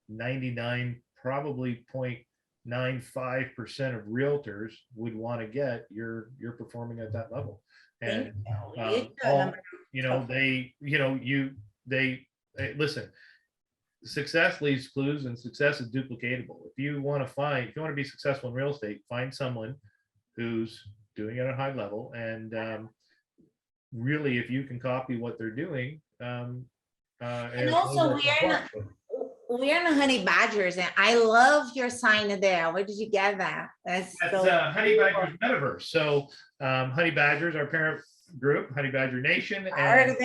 99 probably 0.95% of realtors would want to get. You're performing at that level, and listen. Success leaves clues, and success is duplicatable. If you want to be successful in real estate, find someone who's doing it at a high level, and really, if you can copy what they're doing, and also we are in the Honey Badgers, and I love your sign there. Where did you get that? That's Honey Badgers Metaverse. So Honey Badgers, our parent group, Honey Badger Nation, and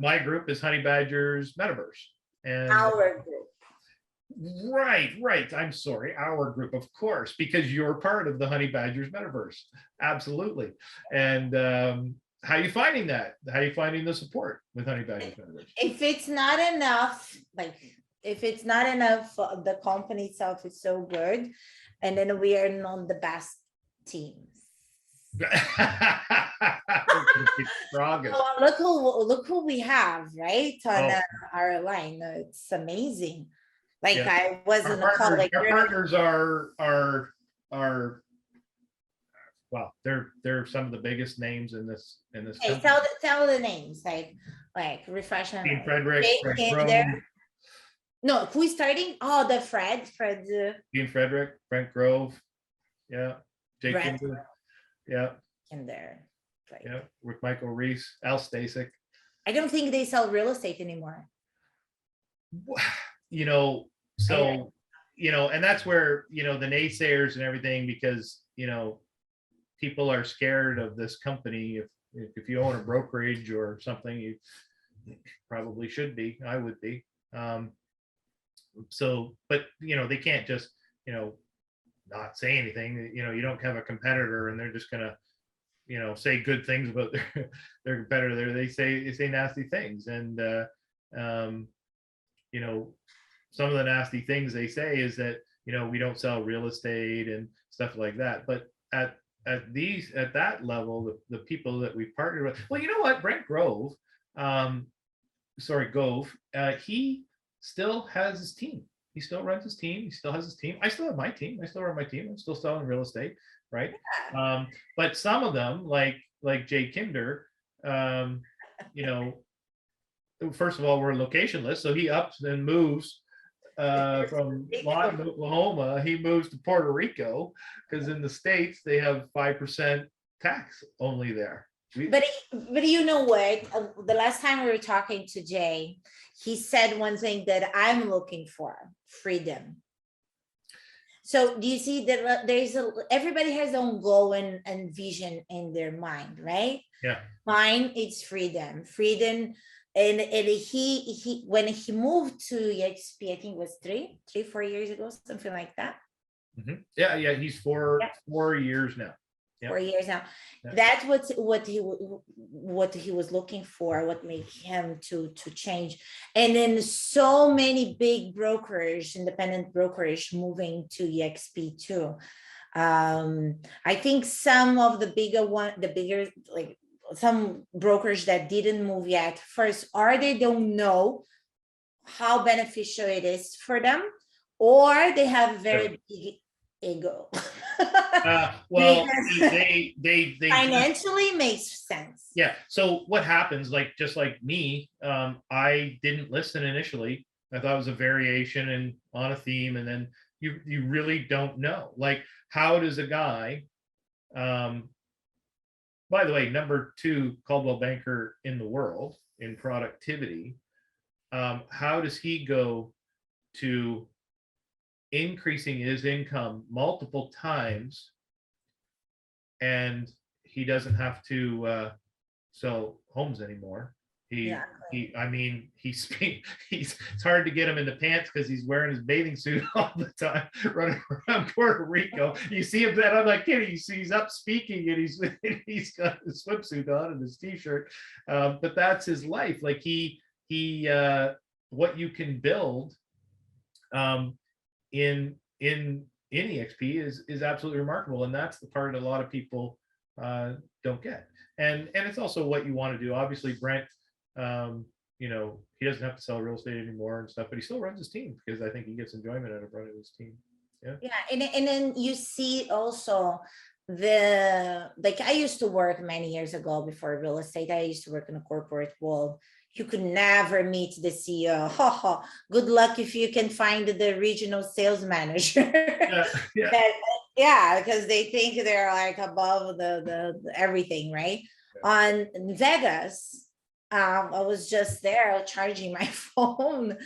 my group is Honey Badgers Metaverse, and our group. Right. I'm sorry, our group, of course, because you're part of the Honey Badgers Metaverse. Absolutely. And how are you finding that? How are you finding the support with Honey Badgers Metaverse? If it's not enough, the company itself is so good, and then we are not the best teams. Look who we have, right, on our line. It's amazing. Like I was in the call. Like our partners are well, they're some of the biggest names in this. Okay, tell the names, like refresh them. Dean Frederick, no, who's starting? Oh, the Fred. Dean Frederick, Brent Grove, yeah, Jake Kinder. Yeah. In there. Right. Yeah. With Michael Reese, Al Stasek. I don't think they sell real estate anymore. And that's where, the naysayers and everything, because, people are scared of this company. If you own a brokerage or something, you probably should be. I would be. But they can't just, not say anything. You don't have a competitor and they're just gonna, say good things about their competitor. They say nasty things, and some of the nasty things they say is that we don't sell real estate and stuff like that. But at that level, the people that we partnered with, well, you know what, Brent Grove, Gove, he still has his team. He still runs his team. He still has his team. I still have my team. I still run my team. I'm still selling real estate, right? Yeah. But some of them, like Jay Kinder, first of all, we're locationless, so he ups and moves from Lawton, Oklahoma. He moves to Puerto Rico because in the States they have 5% tax only there. But you know what? The last time we were talking to Jay, he said one thing that I'm looking for: freedom. So do you see that everybody has their own goal and vision in their mind, right? Yeah. Mine, it's freedom and he when he moved to eXp, I think it was 4 years ago, something like that. Yeah, he's 4 years now. 4 years now. Yeah. That's what he was looking for, what made him to change. And then so many big brokerage, independent brokerage, moving to eXp too. I think some of the bigger like some brokers that didn't move yet, first, or they don't know how beneficial it is for them, or they have very big ego. Well, they financially makes sense. Yeah. So what happens, like, just like me, I didn't listen initially. I thought it was a variation and on a theme, and then you really don't know. Like, how does a guy, by the way, number 2 Caldwell banker in the world in productivity, how does he go to increasing his income multiple times, and he doesn't have to sell homes anymore? I mean, it's hard to get him in the pants because he's wearing his bathing suit all the time, running around Puerto Rico. You see him, that I'm not kidding. You see he's up speaking, and he's got his swimsuit on and his t-shirt. But that's his life. Like, he what you can build in eXp is absolutely remarkable, and that's the part a lot of people don't get. And it's also what you want to do. Obviously, Brent, he doesn't have to sell real estate anymore and stuff, but he still runs his team because I think he gets enjoyment out of running his team. Yeah, and then you see also like, I used to work many years ago before real estate. I used to work in a corporate world. You could never meet the CEO. Good luck if you can find the regional sales manager. Because they think they're like above the everything, right? On Vegas, I was just there charging my phone,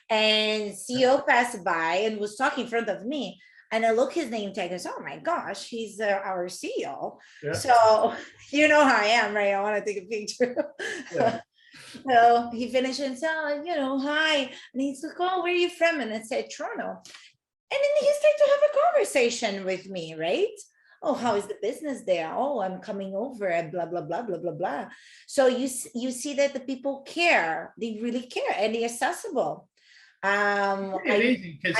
and CEO passed by and was talking in front of me. And I look his name tag and I said, oh my gosh, he's our CEO. Yeah. So you know how I am, right? I want to take a picture. Yeah. So he finished and said, hi. And he's like, oh, where are you from? And I said, Toronto. And then he started to have a conversation with me, right? Oh, how is the business there? Oh, I'm coming over and blah, blah, blah, blah, blah, blah. So you see that the people care. They really care, and they're accessible. I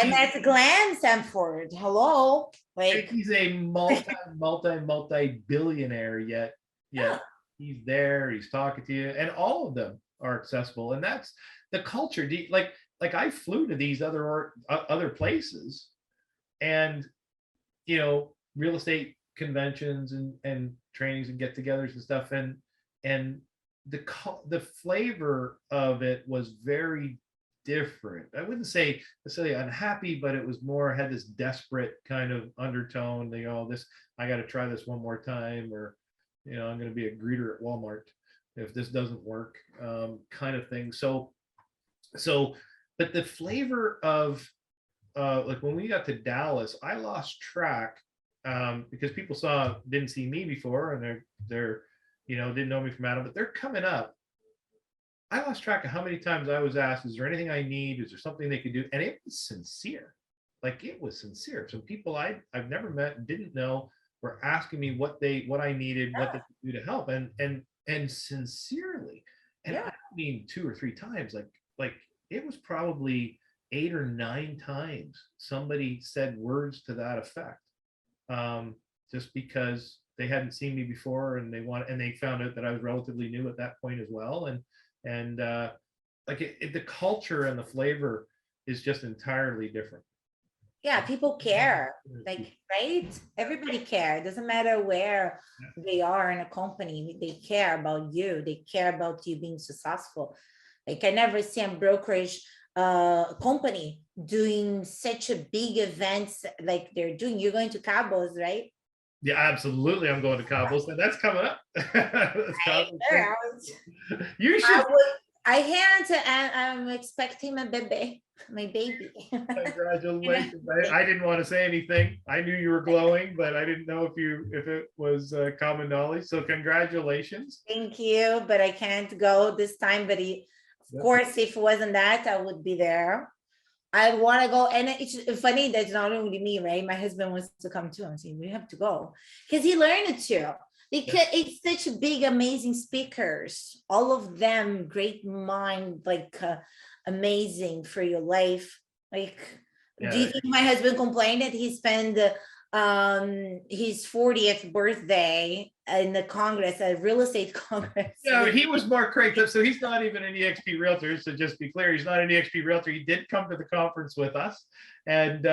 met Glenn Sanford. Hello. Like, he's a multi-billionaire, yet he's there, he's talking to you, and all of them are accessible. And that's the culture. Like I flew to these other places, and real estate conventions and trainings and get-togethers and stuff, and the flavor of it was very different. I wouldn't say necessarily unhappy, but it was more, had this desperate kind of undertone. I got to try this one more time, or I'm going to be a greeter at Walmart if this doesn't work, kind of thing. So but the flavor of like, when we got to Dallas, I lost track because people didn't see me before, and they're didn't know me from Adam, but they're coming up. I lost track of how many times I was asked, is there anything I need? Is there something they could do? And it was sincere. Like, it was sincere. Some people I've never met and didn't know were asking me what I needed, what they could do to help, and sincerely. And I don't mean 2 or 3 times. Like it was probably 8 or 9 times somebody said words to that effect, just because they hadn't seen me before, and they found out that I was relatively new at that point as well. And like, the culture and the flavor is just entirely different. Yeah, people care, like, right? Everybody cares. It doesn't matter where they are in a company. They care about you. They care about you being successful. Like, I never see a brokerage company doing such a big events like they're doing. You're going to Cabos, right? Yeah, absolutely. I'm going to Cabos, and that's coming up. You should. I'm expecting my baby. Congratulations. I didn't want to say anything. I knew you were glowing, but I didn't know if it was common knowledge. So congratulations. Thank you, but I can't go this time. But course, if it wasn't that, I would be there. I want to go, and it's funny that's not only me, right? My husband wants to come too. I'm saying we have to go because he learned it too. Because it's such big, amazing speakers, all of them great mind, like amazing for your life. Like, do you think my husband complained that he spent his 40th birthday in the Congress, a real estate Congress? Yeah, he was more cranked up. So he's not even an eXp Realtor. So just be clear, he's not an eXp Realtor. He did come to the conference with us. And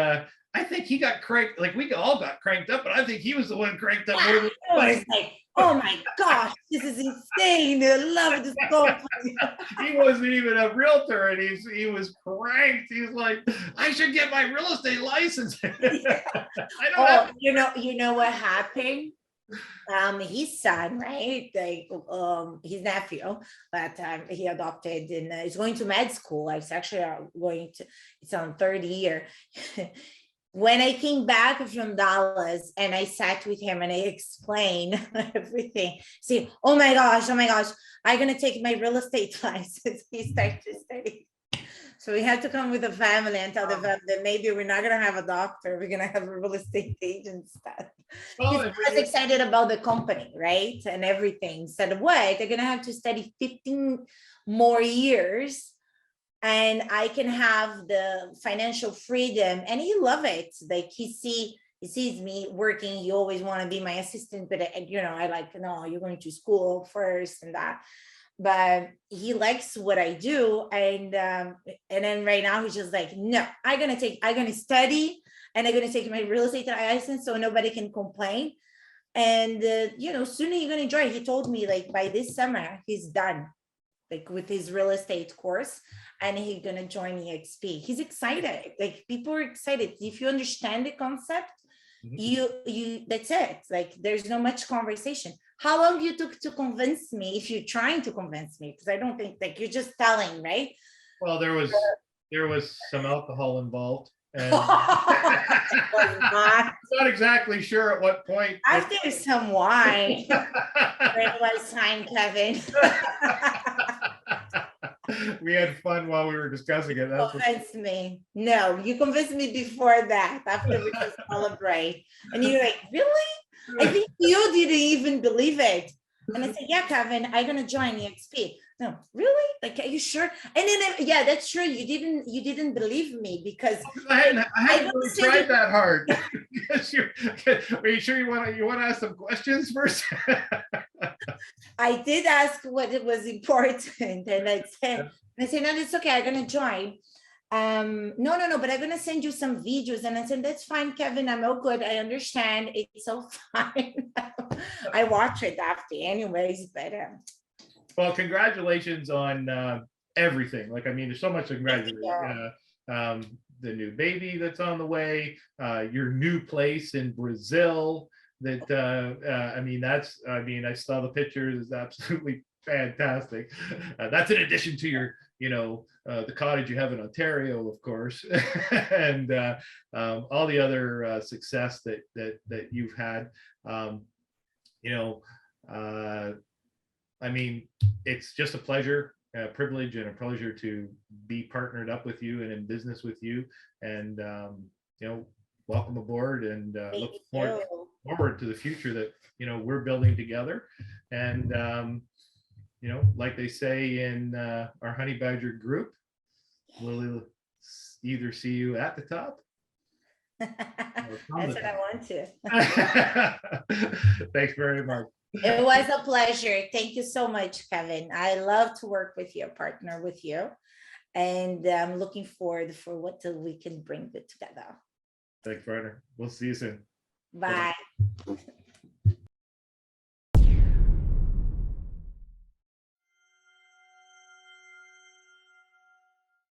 I think he got cranked, like we all got cranked up, but I think he was the one cranked up. Yeah, I was like, oh my gosh, this is insane. I love this company. He wasn't even a realtor, and he was cranked. He was like, I should get my real estate license. You know what happened? His son, right? Like his nephew, but he adopted and is going to med school. It's actually it's on third year. When I came back from Dallas and I sat with him and I explained everything, see, oh my gosh, I'm going to take my real estate license. He started to study. So we had to come with the family and tell the family that maybe we're not going to have a doctor. We're going to have a real estate agent instead. I was excited about the company, right? And everything. Said, what? They're going to have to study 15 more years. And I can have the financial freedom, and he love it. Like he sees me working. He always want to be my assistant, but I like, no, you're going to school first and that. But he likes what I do, and then right now he's just like, no, I'm gonna study, and I'm gonna take my real estate license so nobody can complain. And sooner you're gonna enjoy it. He told me like by this summer he's done, like with his real estate course, and he's gonna join eXp. He's excited. Like people are excited. If you understand the concept, you that's it. Like there's no much conversation. How long you took to convince me, if you're trying to convince me? Because I don't think like you're just telling, right? Well, there was some alcohol involved. And not exactly sure at what point. After some wine. It was time, Kevin. We had fun while we were discussing it. Convince me. No, you convinced me before that, after we could celebrate. And you're like, really? I think you didn't even believe it. And I said, yeah, Kevin, I'm going to join eXp. No, really? Like, are you sure? And then, yeah, that's true. You didn't believe me because I hadn't really tried that hard. Are you sure you want to ask some questions first? I did ask what it was important, and I said, no, it's okay. I'm going to join. No, but I'm going to send you some videos. And I said, that's fine, Kevin. I'm all good. I understand. It's all fine. I watch it after anyways, but well, congratulations on everything. Like, I mean, there's so much to congratulate. The new baby that's on the way, your new place in Brazil. That I saw the pictures. It's absolutely fantastic. That's in addition to your, the cottage you have in Ontario, of course, and all the other success that you've had. It's just a pleasure, a privilege, and a pleasure to be partnered up with you and in business with you. And welcome aboard, and look forward to the future that we're building together. And like they say in our Honey Badger group, we'll either see you at the top. That's what I want to. Thanks very much. It was a pleasure. Thank you so much, Kevin. I love to work with you, partner with you, and I'm looking forward for what we can bring it together. Thanks, partner. We'll see you soon. Bye.